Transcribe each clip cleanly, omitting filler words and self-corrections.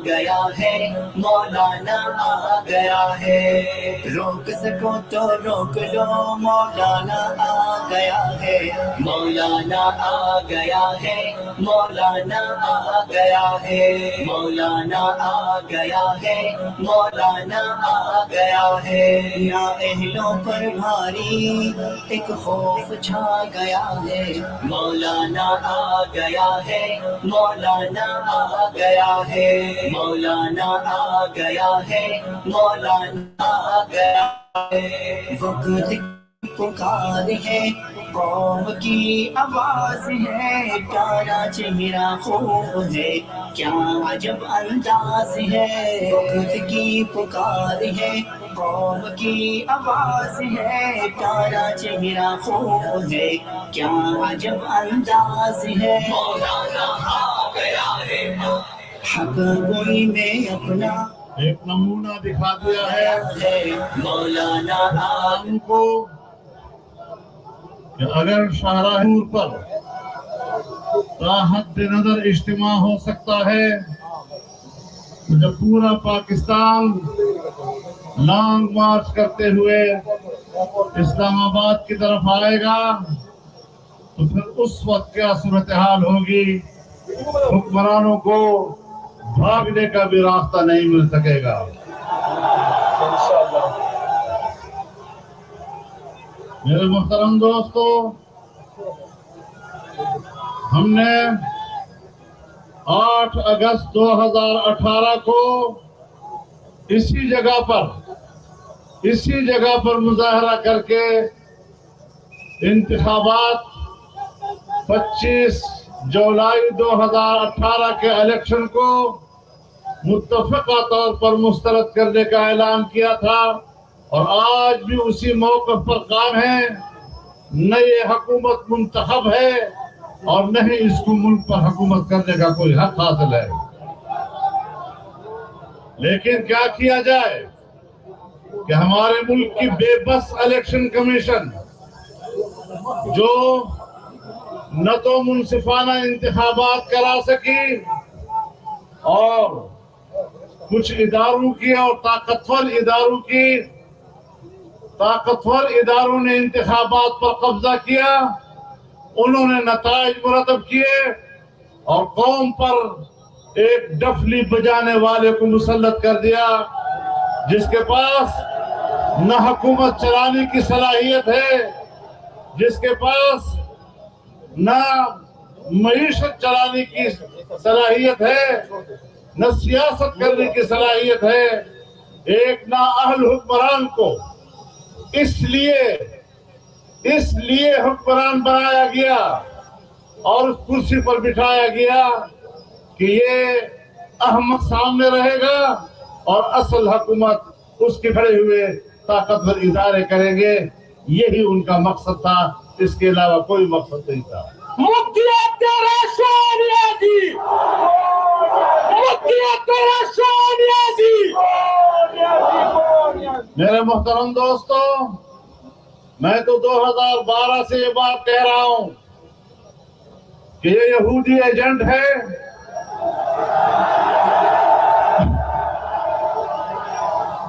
گیا ہے، مولانا آ گیا ہے، روک سکو تو روک لو، مولانا آ گیا ہے، مولانا آ گیا ہے، مولانا آ گیا ہے، مولانا آ گیا ہے، مولانا آ گیا ہے، نااہلوں پر بھاری ایک خوف چھا گیا ہے، مولانا آ گیا ہے، مولانا آ گیا ہے، مولانا آ گیا ہے، مولانا آ گیا ہے، وقت پکار ہے، قوم کی آواز ہے، پیارا چہرہ خوب ہے، کیا عجب انداز ہے، وقت کی پکار ہے، قوم کی آواز ہے، پیارا چہرہ خوب ہے، کیا عجب انداز ہے، مولانا آ گیا ہے، حق گوئی میں اپنا ایک نمونہ دکھا دیا ہے مولانا عوام کو کہ اگر شاہراہ پر حد نظر اجتماع ہو سکتا ہے تو جب پورا پاکستان لانگ مارچ کرتے ہوئے اسلام آباد کی طرف آئے گا تو پھر اس وقت کیا صورتحال ہوگی، حکمرانوں کو بھاگنے کا بھی راستہ نہیں مل سکے گا۔ میرے محترم دوستو، ہم نے 8 اگست 2018 کو اسی جگہ پر مظاہرہ کر کے انتخابات 25 جولائی 2018 کے الیکشن کو متفقہ طور پر مسترد کرنے کا اعلان کیا تھا، اور آج بھی اسی موقف پر قائم ہے۔ نہ یہ حکومت منتخب ہے اور نہ ہی اس کو ملک پر حکومت کرنے کا کوئی حق حاصل ہے، لیکن کیا کیا جائے کہ ہمارے ملک کی بے بس الیکشن کمیشن جو نہ تو منصفانہ انتخابات کرا سکی اور کچھ اداروں کی اور طاقتور اداروں نے انتخابات پر قبضہ کیا، انہوں نے نتائج مرتب کیے اور قوم پر ایک ڈفلی بجانے والے کو مسلط کر دیا، جس کے پاس نہ حکومت چلانے کی صلاحیت ہے، جس کے پاس نہ معیشت چلانے کی صلاحیت ہے، نہ سیاست کرنے کی صلاحیت ہے۔ ایک نااہل حکمران کو اس لیے حکمران بنایا گیا اور اس کرسی پر بٹھایا گیا کہ یہ احمق سامنے رہے گا اور اصل حکومت اس کے کھڑے ہوئے طاقتور ادارے کریں گے۔ یہی ان کا مقصد تھا، اس کے علاوہ کوئی مقصد نہیں تھا۔ میرے محترم دوستو، میں تو 2012 سے یہ بات کہہ رہا ہوں کہ یہ یہودی ایجنٹ ہے،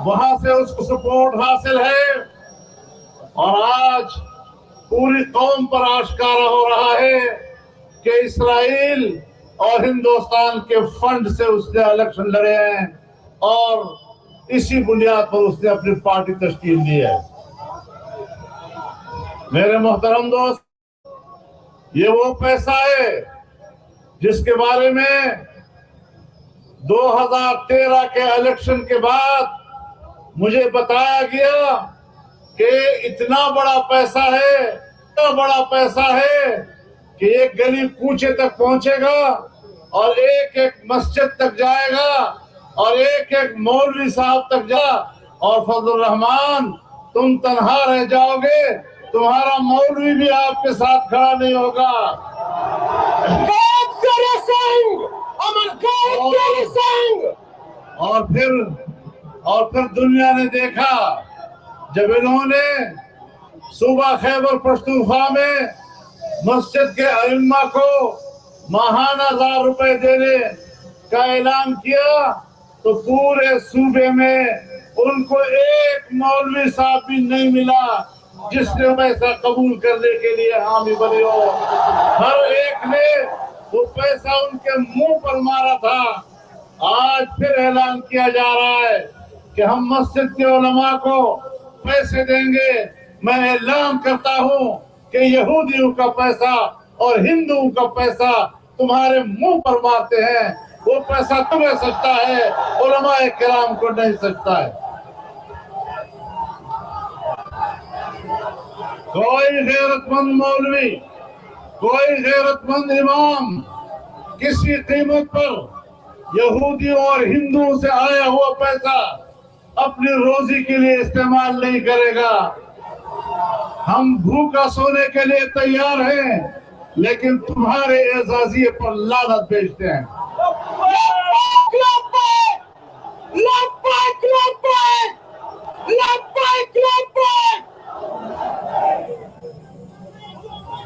وہاں سے اس کو سپورٹ حاصل ہے، اور آج پوری قوم پر آشکارا ہو رہا ہے کہ اسرائیل اور ہندوستان کے فنڈ سے اس نے الیکشن لڑے ہیں، اور اسی بنیاد پر اس نے اپنی پارٹی تشکیل دی ہے۔ میرے محترم دوست، یہ وہ پیسہ ہے جس کے بارے میں 2013 کے الیکشن کے بعد مجھے بتایا گیا کہ اتنا بڑا پیسہ ہے کہ ایک گلی کوچے تک پہنچے گا اور ایک ایک مسجد تک جائے گا اور ایک ایک مولوی صاحب تک جا، اور فضل الرحمان تم تنہا رہ جاؤ گے، تمہارا مولوی بھی آپ کے ساتھ کھڑا نہیں ہوگا۔ اور پھر دنیا نے دیکھا جب انہوں نے صوبہ خیبر پختونخوا میں مسجد کے ائمہ کو ماہانہ 1000 روپے دینے کا اعلان کیا، تو پورے صوبے میں ان کو ایک مولوی صاحب بھی نہیں ملا جس نے پیسہ قبول کرنے کے لیے حامی بنے ہو. ہر ایک نے وہ پیسہ ان کے منہ پر مارا تھا. آج پھر اعلان کیا جا رہا ہے کہ ہم مسجد کے علماء کو پیسے دیں گے. میں اعلان کرتا ہوں کہ یہودیوں کا پیسہ اور ہندوؤں کا پیسہ تمہارے منہ پر مارتے ہیں. وہ پیسہ تمہیں سچتا ہے, علماء کرام کو نہیں سچتا ہے. کوئی غیرت مند مولوی, کوئی غیرت مند امام کسی قیمت پر یہودیوں اور ہندوؤں سے آیا ہوا پیسہ اپنی روزی کے لیے استعمال نہیں کرے گا. ہم بھوکا سونے کے لیے تیار ہیں, لیکن تمہارے اعزازیے پر لعنت بھیجتے ہیں.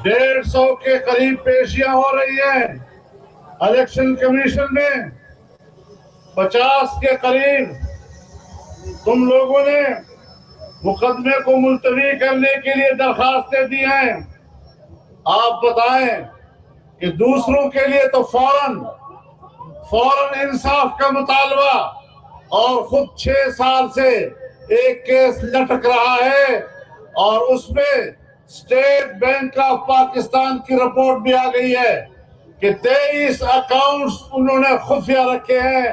ڈیڑھ سو کے قریب پیشیاں ہو رہی ہیں. الیکشن کمیشن میں 50 کے قریب تم لوگوں نے مقدمے کو ملتوی کرنے کے لیے درخواستیں دی ہیں. آپ بتائیں کہ دوسروں کے لیے تو فوراً انصاف کا مطالبہ, اور خود 6 سال سے ایک کیس لٹک رہا ہے, اور اس میں اسٹیٹ بینک آف پاکستان کی رپورٹ بھی آ گئی ہے کہ 23 اکاؤنٹس انہوں نے خفیہ رکھے ہیں.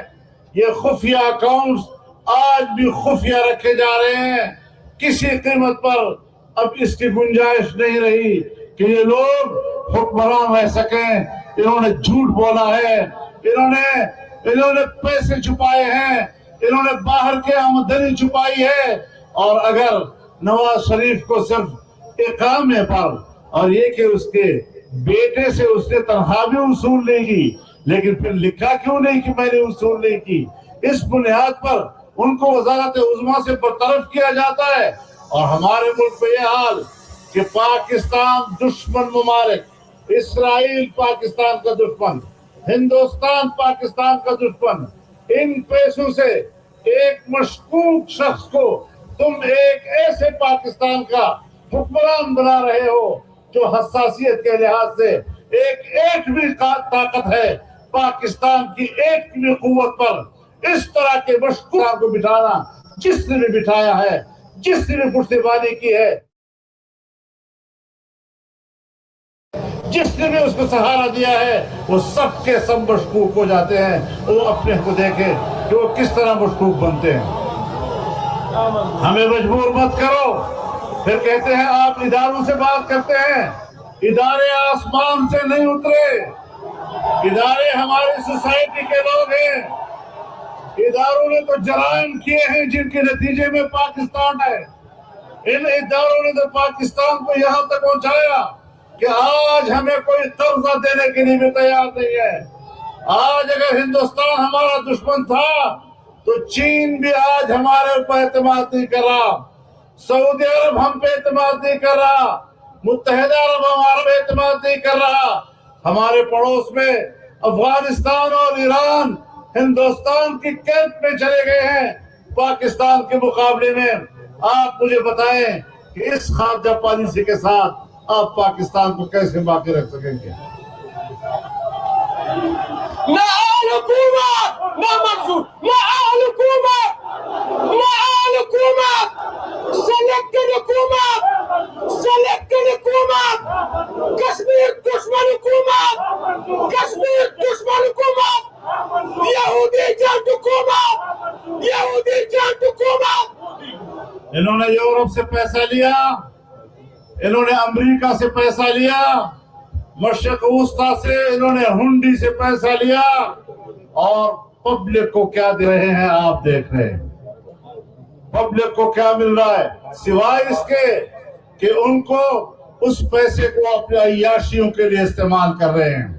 یہ خفیہ اکاؤنٹس آج بھی خفیہ رکھے جا رہے ہیں. کسی قیمت پر اب اس کی گنجائش نہیں رہی کہ یہ لوگ حکمران رہ سکیں. انہوں نے جھوٹ بولا ہے, انہوں نے پیسے چھپائے ہیں, انہوں نے باہر کے آمدنی چھپائی ہے. اور اگر نواز شریف کو صرف اقامے پر اور یہ کہ اس کے بیٹے سے اس نے تنخواہ بھی وصول نہیں کی, لیکن پھر لکھا کیوں نہیں کہ میں نے وصول نہیں کی, اس بنیاد پر ان کو وزارت عظمیٰ سے برطرف کیا جاتا ہے. اور ہمارے ملک میں یہ حال کہ پاکستان دشمن ممالک, اسرائیل پاکستان کا دشمن, ہندوستان پاکستان کا دشمن, ان پیسوں سے ایک مشکوک شخص کو تم ایک ایسے پاکستان کا حکمران بنا رہے ہو جو حساسیت کے لحاظ سے ایک بھی طاقت ہے پاکستان کی ایک بھی قوت پر اس طرح کے مشکوک کو بٹھانا. جس نے بھی بٹھایا ہے, جس نے بھی پشتیبانی کی ہے, جس نے بھی اس کو سہارا دیا ہے, وہ سب کے سب مشکوک ہو جاتے ہیں. وہ اپنے کو دیکھے کہ وہ کس طرح مشکوک بنتے ہیں. ہمیں مجبور مت کرو. پھر کہتے ہیں آپ اداروں سے بات کرتے ہیں. ادارے آسمان سے نہیں اترے, ادارے ہماری سوسائٹی کے لوگ ہیں. اداروں نے تو جرائم کیے ہیں جن کے نتیجے میں پاکستان ہے. ان اداروں نے تو پاکستان کو یہاں تک پہنچایا کہ آج ہمیں کوئی قرضہ دینے کے لیے بھی تیار نہیں ہے. آج اگر ہندوستان ہمارا دشمن تھا تو چین بھی آج ہمارے اوپر اعتماد نہیں کر رہا, سعودی عرب ہم پہ اعتماد نہیں کر رہا, متحدہ عرب ہمارا پہ اعتماد نہیں کر رہا. ہمارے پڑوس میں افغانستان اور ایران ہندوستان کی کیمپ میں چلے گئے ہیں پاکستان کے مقابلے میں. آپ مجھے بتائیں کہ اس خارجہ پالیسی کے ساتھ آپ پاکستان کو کیسے باقی رکھ سکیں گے؟ نہ حکومت, نہ منظور, نہ حکومت, نہ حکومت, سلیکٹڈ حکومت, سلیکٹڈ حکومت, کشمیر دشمن حکومت, کشمیر دشمن حکومت, یہودی جنگ حکومت, یہودی جنگ حکومت. انہوں نے یورپ سے پیسہ لیا, انہوں نے امریکہ سے پیسہ لیا, مشرق وسطیٰ سے انہوں نے ہنڈی سے پیسہ لیا, اور پبلک کو کیا دے رہے ہیں آپ دیکھ رہے ہیں. پبلک کو کیا مل رہا ہے سوائے اس کے کہ ان کو اس پیسے کو اپنی عیاشیوں کے لیے استعمال کر رہے ہیں.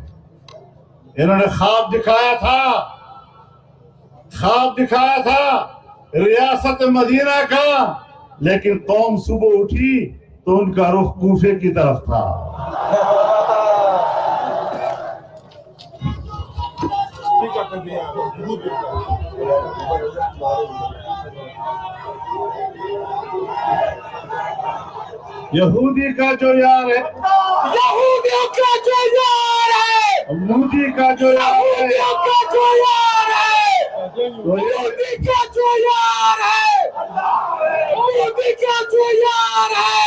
انہوں نے خواب دکھایا تھا ریاست مدینہ کا, لیکن قوم صبح اٹھی تو ان کا رخ کوفے کی طرف تھا. یہودی کا جو یار ہے، یہودیوں کا جو یار ہے، مودی کا جو یار ہے، یہودیوں کا جو یار ہے، مودی کا جو یار ہے، مودی کا جو یار ہے،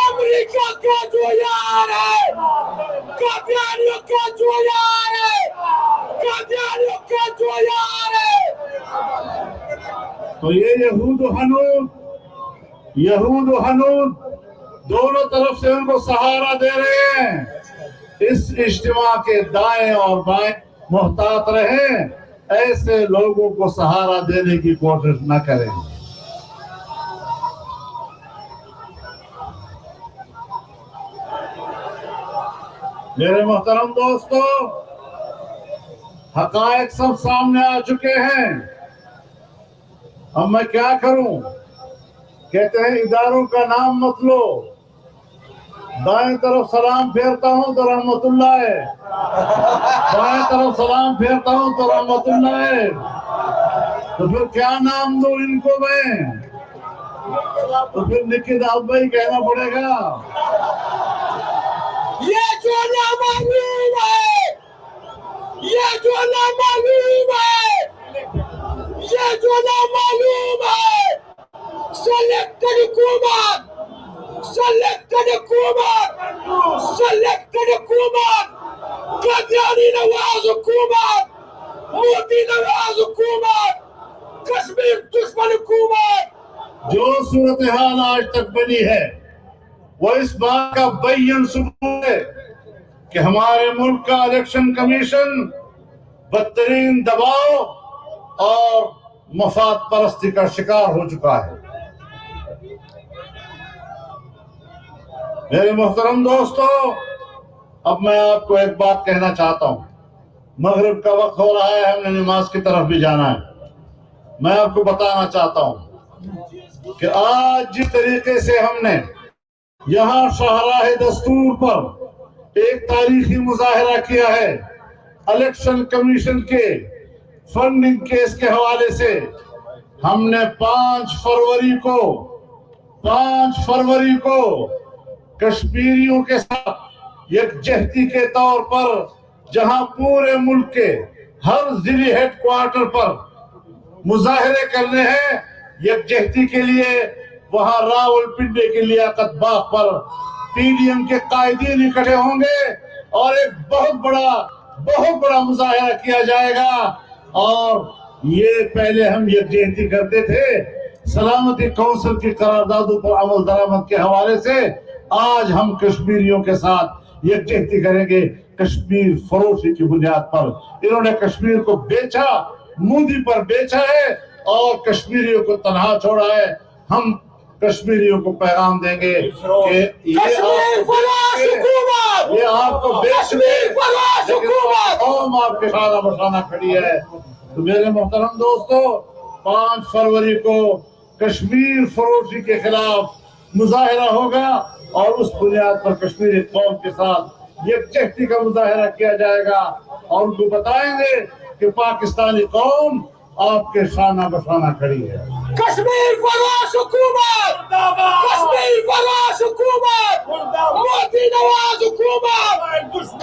امریکہ کا جو یار ہے، قادیانیوں کا جو یار ہے، قادیانیوں کا جو یار ہے۔ تو یہ یہود و حنود دونوں طرف سے ان کو سہارا دے رہے ہیں۔ اس اجتماع کے دائیں اور بائیں محتاط رہیں، ایسے لوگوں کو سہارا دینے کی کوشش نہ کریں۔ میرے محترم دوستو، حقائق سب سامنے آ چکے ہیں۔ اب میں کیا کروں؟ کہتے ہیں اداروں کا نام مت لو، دائیں طرف سلام پھیرتا ہوں تو رحمت اللہ ہے، بائیں طرف سلام پھیرتا ہوں تو رحمت اللہ ہے۔ تو پھر کیا نام دوں ان کو میں؟ تو پھر نکی داؤد بھائی کہنا پڑے گا۔ یہ جو نامعلوم ہے، یہ جو نامعلوم ہے، یہ جو نامعلوم ہے، سلیکٹڈ حکومت، سلیکٹڈ حکومت، سلیکٹڈ حکومت، قادیانی نواز حکومت، مودی نواز حکومت، کشمیر دشمن حکومت۔ جو صورتحال آج تک بنی ہے وہ اس بات کا بین ثبوت ہے کہ ہمارے ملک کا الیکشن کمیشن بدترین دباؤ اور مفاد پرستی کا شکار ہو چکا ہے۔ میرے محترم دوستو، اب میں آپ کو ایک بات کہنا چاہتا ہوں۔ مغرب کا وقت ہو رہا ہے، ہم نے نماز کی طرف بھی جانا ہے۔ میں آپ کو بتانا چاہتا ہوں کہ آج جس طریقے سے ہم نے یہاں شاہراہ دستور پر ایک تاریخی مظاہرہ کیا ہے، الیکشن کمیشن کے فنڈنگ کیس کے حوالے سے ہم نے 5 فروری کو کشمیریوں کے ساتھ یکجہتی کے طور پر، جہاں پورے ملک کے ہر ضلعی ہیڈ کوارٹر پر مظاہرے کرنے ہیں یکجہتی کے لیے، وہاں راولپنڈی کے لیاقت باغ پر پی ڈی ایم کے قائدین اکٹھے ہوں گے اور ایک بہت بڑا مظاہرہ کیا جائے گا۔ اور یہ پہلے ہم یکجہتی کرتے تھے سلامتی کونسل کی قراردادوں پر عمل درآمد کے حوالے سے، آج ہم کشمیریوں کے ساتھ یکجہتی کریں گے کشمیر فروشی کی بنیاد پر۔ انہوں نے کشمیر کو بیچا، مودی پر بیچا ہے اور کشمیریوں کو تنہا چھوڑا ہے۔ ہم کشمیریوں کو پیغام دیں گے کہ یہ آپ کو بیچ لے، قوم آپ کے شانہ بشانہ کھڑی ہے۔ تو میرے محترم دوستو، 5 فروری کو کشمیر فروشی کے خلاف مظاہرہ ہوگا اور اس بنیاد پر کشمیری قوم کے ساتھ یکجہتی کا مظاہرہ کیا جائے گا اور ان کو بتائیں گے کہ پاکستانی قوم آپ کے شانہ بشانہ کھڑی ہے۔ کشمیر فروش حکومت، کشمیر فروش حکومت، مودی نواز حکومت،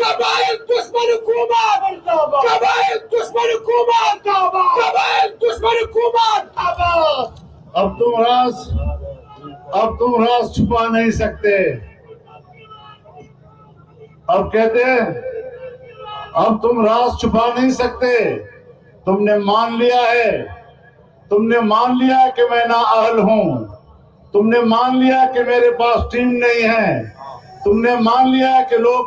قبائل دشمن حکومت، قبائل دشمن حکومت، قبائل دشمن حکومت۔ اب تم راز چھپا نہیں سکتے۔ اب کہتے ہیں اب تم راز چھپا نہیں سکتے۔ تم نے مان لیا ہے، تم نے مان لیا کہ میں نااہل ہوں، تم نے مان لیا کہ میرے پاس ٹیم نہیں ہے، تم نے مان لیا کہ لوگ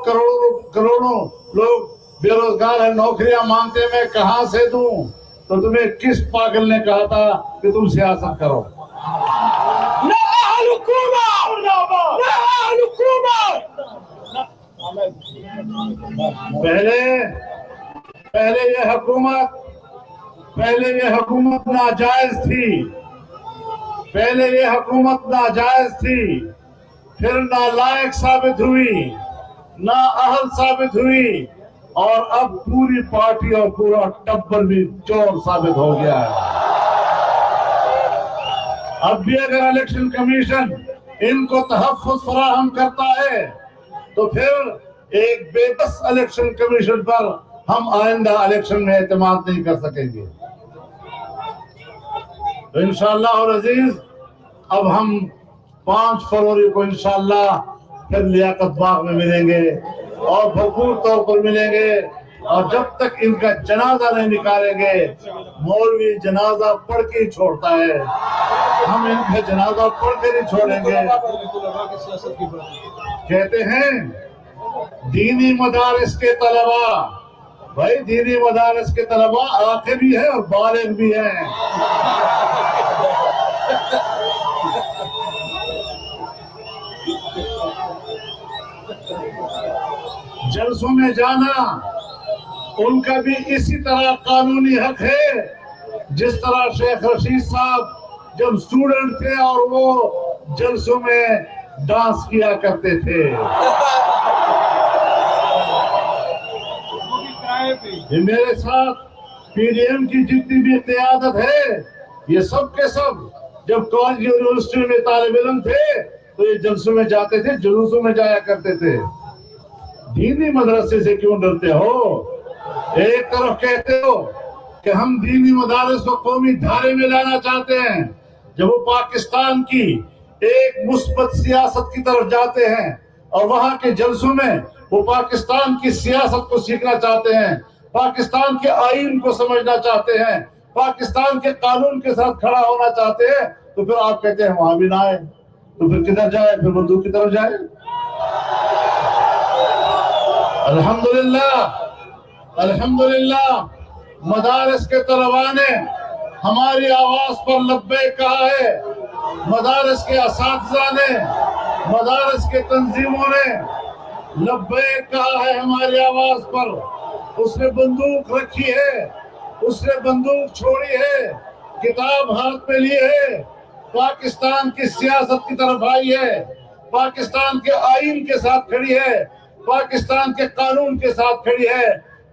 کروڑوں لوگ بے روزگار ہیں، نوکریاں مانگتے ہیں، میں کہاں سے دوں؟ تو تمہیں کس پاگل نے کہا تھا کہ تم سیاست کرو؟ نااہل حکومت، نااہل حکومت۔ پہلے یہ حکومت ناجائز تھی، پھر نالائق ثابت ہوئی، نااہل ثابت ہوئی، اور اب پوری پارٹی اور پورا ٹبر بھی چور ثابت ہو گیا ہے۔ اب بھی اگر الیکشن کمیشن ان کو تحفظ فراہم کرتا ہے تو پھر ایک بے بس الیکشن کمیشن پر ہم آئندہ الیکشن میں اعتماد نہیں کر سکیں گے۔ تو انشاءاللہ اور عزیز اب ہم 5 فروری کو انشاءاللہ پھر لیاقت باغ میں ملیں گے اور بھرپور طور پر ملیں گے، اور جب تک ان کا جنازہ نہیں نکالیں گے، مولوی جنازہ پڑھ کے ہی چھوڑتا ہے، ہم ان کا جنازہ پڑھ کے نہیں چھوڑیں گے۔ کہتے ہیں دینی مدارس کے طلباء، بھائی دینی مدارس کے طلباء آنکھیں بھی ہیں اور بالغ بھی ہیں۔ جلسوں میں جانا ان کا بھی اسی طرح قانونی حق ہے، جس طرح شیخ رشید صاحب جب اسٹوڈنٹ تھے اور وہ جلسوں میں ڈانس کیا کرتے تھے۔ یہ میرے ساتھ پی ڈی ایم کی جتنی بھی قیادت ہے، یہ سب کے سب جب کالج یونیورسٹی میں طالب علم تھے تو یہ جلسوں میں جاتے تھے، جلوسوں میں جایا کرتے تھے۔ دینی مدرسے سے کیوں ڈرتے ہو؟ ایک طرف کہتے ہو کہ ہم دینی مدارس کو قومی دھارے میں لانا چاہتے ہیں، جب وہ پاکستان کی ایک مثبت سیاست کی طرف جاتے ہیں اور وہاں کے جلسوں میں وہ پاکستان کی سیاست کو سیکھنا چاہتے ہیں، پاکستان کے آئین کو سمجھنا چاہتے ہیں، پاکستان کے قانون کے ساتھ کھڑا ہونا چاہتے ہیں، تو پھر آپ کہتے ہیں وہاں بھی نہ آئے، تو پھر کدھر جائے؟ پھر بندوق کی طرف جائے۔ الحمدللہ مدارس کے طلباء نے ہماری آواز پر لبیک کہا ہے، مدارس کے اساتذہ نے، مدارس کے تنظیموں نے لبیک کہا ہے ہماری آواز پر۔ اس نے بندوق رکھی ہے، اس نے بندوق چھوڑی ہے، کتاب ہاتھ میں لی ہے، پاکستان کی سیاست کی طرف آئی ہے، پاکستان کے آئین کے ساتھ کھڑی ہے، پاکستان کے قانون کے ساتھ کھڑی ہے۔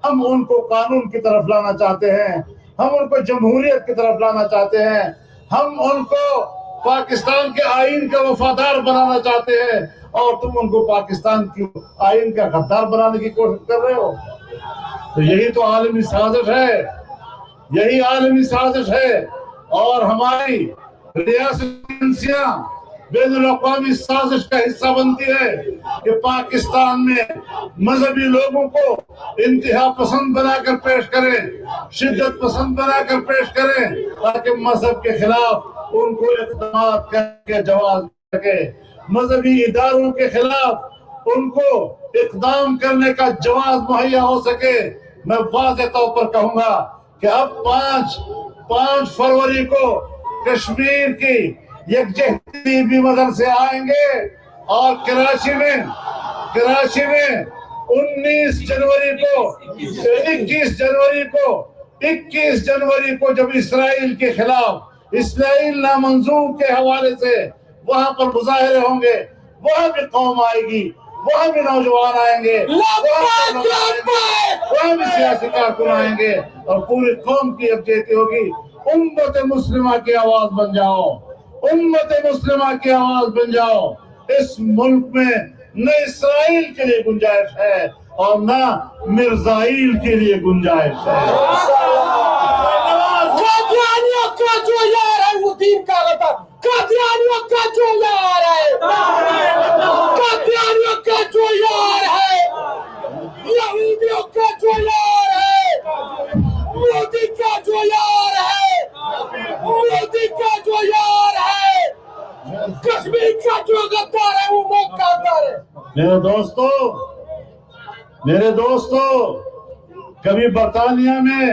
ہم ان کو قانون کی طرف لانا چاہتے ہیں، ہم ان کو جمہوریت کی طرف لانا چاہتے ہیں، ہم ان کو پاکستان کے آئین کا وفادار بنانا چاہتے ہیں، اور تم ان کو پاکستان کی آئین کا غدار بنانے کی کوشش کر رہے ہو۔ تو یہی تو عالمی سازش ہے، یہی عالمی سازش ہے، اور ہماری ریاست ایجنسیاں بین الاقوامی سازش کا حصہ بنتی ہے کہ پاکستان میں مذہبی لوگوں کو انتہا پسند بنا کر پیش کریں، شدت پسند بنا کر پیش کریں، تاکہ مذہب کے خلاف ان کو اقدامات کرنے کا جواز مل سکے، مذہبی اداروں کے خلاف ان کو اقدام کرنے کا جواز مہیا ہو سکے۔ میں واضح طور پر کہوں گا کہ اب 5 فروری کو کشمیر کی یکجہتی بھی مدرسے آئیں گے، اور کراچی میں 21 جنوری کو جب اسرائیل کے خلاف، اسرائیل نامنظور کے حوالے سے وہاں پر مظاہرے ہوں گے، وہاں بھی قوم آئے گی، وہاں بھی نوجوان آئیں گے، وہاں بھی سیاسی کارکن آئیں گے، اور پوری قوم کی یکجہتی ہوگی۔ امت مسلمہ کی آواز بن جاؤ، امت مسلمہ کی آواز بن جاؤ۔ اس ملک میں نہ اسرائیل کے لیے گنجائش ہے اور نہ مرزائیل کے لیے گنجائش ہے۔ قادیانیوں کا جو یار ہے وہ دین کا غدار، قادیانیوں کا جو یار ہے، قادیانیوں کا جو یار ہے، یہودیوں کا جو یار ہے، مودی کا جو یار ہے، مودی کا جو یار ہے، کشمیر کا جو غدار ہے وہ موقع دار ہے۔ میرے دوستو، کبھی برطانیہ میں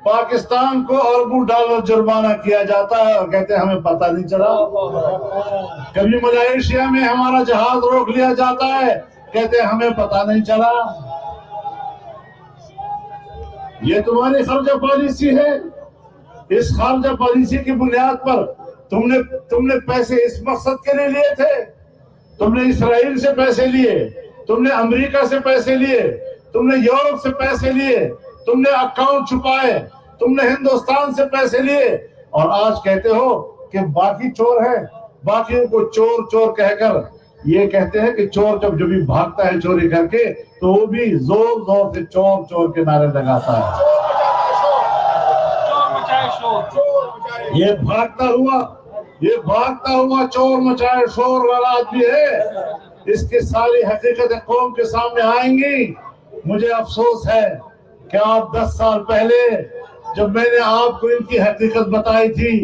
پاکستان کو اربوں ڈالر جرمانہ کیا جاتا ہے اور کہتے ہیں ہمیں پتہ نہیں چلا۔ کبھی ملائیشیا میں ہمارا جہاز روک لیا جاتا ہے، کہتے ہیں ہمیں پتہ نہیں چلا۔ یہ تمہاری خارجہ پالیسی ہے۔ اس خارجہ پالیسی کی بنیاد پر تم نے پیسے اس مقصد کے لیے لیے تھے، تم نے اسرائیل سے پیسے لیے، تم نے امریکہ سے پیسے لیے، تم نے یورپ سے پیسے لیے، تم نے اکاؤنٹ چھپائے، تم نے ہندوستان سے پیسے لیے، اور آج کہتے ہو کہ باقی چور ہیں، باقیوں کو چور چور کہہ کر یہ کہتے ہیں کہ چور جب بھی بھاگتا ہے چوری کر کے تو وہ بھی زور زور سے چور چور کے نعرے لگاتا ہے۔ یہ بھاگتا ہوا چور مچائے شور والا آدمی ہے، اس کی ساری حقیقتیں قوم کے سامنے آئیں گی۔ مجھے افسوس ہے کہ آپ 10 سال پہلے جب میں نے آپ کو ان کی حقیقت بتائی تھی،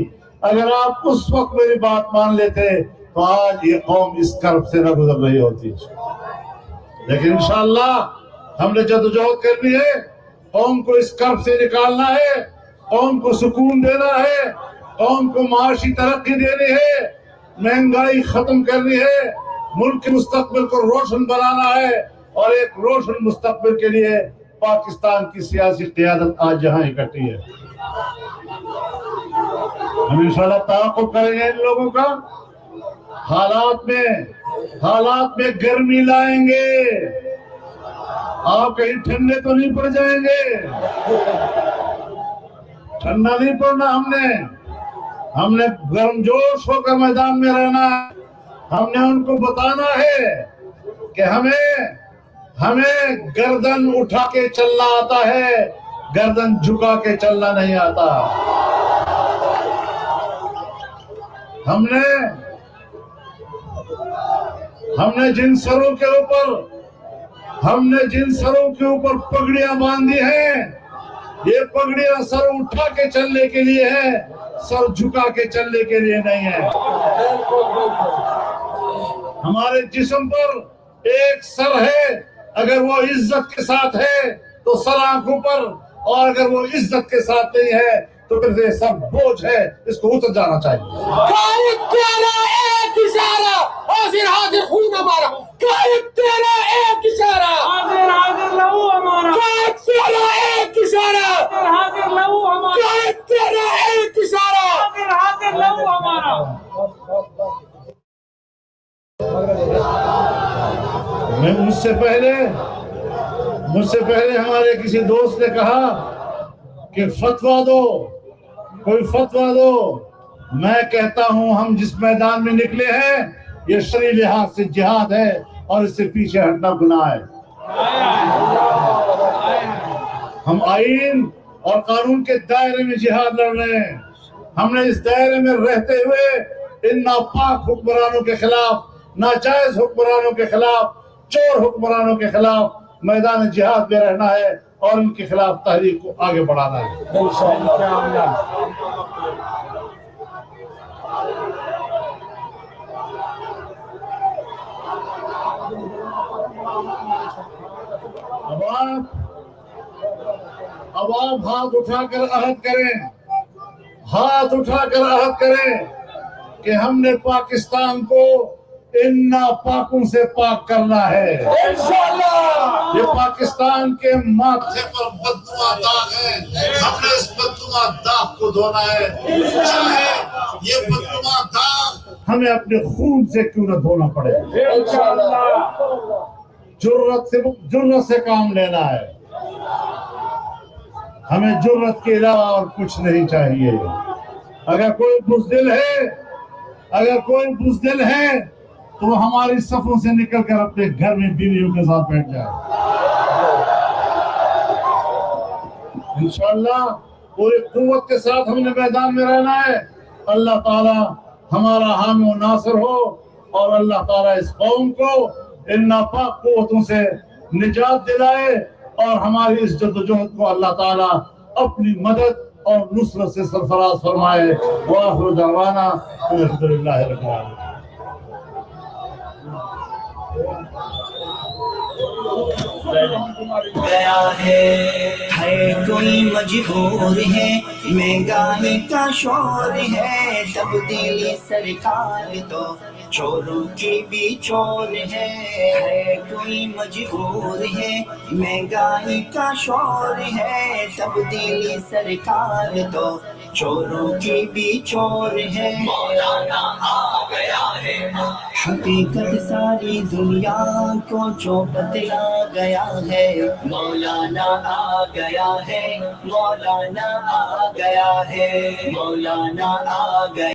اگر آپ اس وقت میری بات مان لیتے تو آج یہ قوم اس کرب سے نہ گزر رہی ہوتی۔ لیکن انشاءاللہ ہم نے جدوجہد کرنی ہے، قوم کو اس کرب سے نکالنا ہے، قوم کو سکون دینا ہے، قوم کو معاشی ترقی دینی ہے، مہنگائی ختم کرنی ہے، ملک کے مستقبل کو روشن بنانا ہے، اور ایک روشن مستقبل کے لیے پاکستان کی سیاسی قیادت آج جہاں اکٹھی ہے۔ ہم انشاءاللہ تعاقب کریں گے ان لوگوں کا، حالات میں گرمی لائیں گے۔ آپ کہیں ٹھنڈے تو نہیں پڑ جائیں گے، ٹھنڈا نہیں پڑنا، ہم نے گرم جوش ہو کر میدان میں رہنا ہے۔ ہم نے ان کو بتانا ہے کہ ہمیں گردن اٹھا کے چلنا آتا ہے، گردن جھکا کے چلنا نہیں آتا۔ ہم نے جن سروں کے اوپر پگڑیاں باندھی ہیں، یہ پگڑیاں سر اٹھا کے چلنے کے لیے ہے، سر جھکا کے چلنے کے لیے نہیں ہے۔ ہمارے جسم پر ایک سر ہے، اگر وہ عزت کے ساتھ ہے تو سر آنکھوں پر، اور اگر وہ عزت کے ساتھ نہیں ہے تو پھر یہ سب بوجھ ہے، اس کو اتر جانا چاہیے۔ قائد تیرا ایک اشارہ، حاضر حاضر خون ہمارا، قائد تیرا ایک اشارہ، حاضر حاضر لہو ہمارا، قائد تیرا ایک اشارہ، حاضر حاضر لہو ہمارا، قائد تیرا ایک اشارہ، حاضر حاضر لہو ہمارا۔ مجھ سے پہلے ہمارے کسی دوست نے کہا کہ فتویٰ دو، کوئی فتویٰ دو۔ میں کہتا ہوں ہم جس میدان میں نکلے ہیں یہ شرعی لحاظ سے جہاد ہے، اور اس سے پیچھے ہٹنا گناہ ہے۔ ہم آئین اور قانون کے دائرے میں جہاد لڑ رہے ہیں۔ ہم نے اس دائرے میں رہتے ہوئے ان ناپاک حکمرانوں کے خلاف، ناجائز حکمرانوں کے خلاف، چور حکمرانوں کے خلاف میدان جہاد میں رہنا ہے، اور ان کے خلاف تحریک کو آگے بڑھانا ہے۔ اب آپ ہاتھ اٹھا کر عہد کریں کہ ہم نے پاکستان کو ان ناپاکوں سے پاک کرنا ہے۔ انشاءاللہ یہ پاکستان کے ماتھے پر بدنما داغ ہے، ہم نے اس بدنما داغ کو دھونا ہے، چاہے یہ بدنما داغ ہمیں اپنے خون سے کیوں نہ دھونا پڑے۔ جرأت سے کام لینا ہے، ہمیں جرأت کے علاوہ اور کچھ نہیں چاہیے۔ اگر کوئی بزدل ہے تو وہ ہماری صفوں سے نکل کر اپنے گھر میں بیویوں کے ساتھ بیٹھ جائے۔ انشاءاللہ پوری قوت کے ساتھ ہم نے میدان میں رہنا ہے۔ اللہ تعالی ہمارا حامی و ناصر ہو، اور اللہ تعالی اس قوم کو ان ناپاک قوتوں سے نجات دلائے، اور ہماری اس جدوجہد کو اللہ تعالی اپنی مدد اور نصرت سے سرفراز فرمائے۔ وآخر دعوانا الحمدللہ رب العالمین۔ گیا ہے کوئی مجبور ہے، مہنگائی کا شور ہے، تبدیلی سرکار تو چوروں کی بھی چور ہے کوئی مجبور ہے، مہنگائی کا شور ہے، تبدیلی سرکار تو چوروں کی بھی چور ہے مولانا آ گیا ہے حقیقت ساری دنیا کو جو بتلا گیا ہے مولانا آ گیا ہے مولانا آ گیا ہے مولانا آ گیا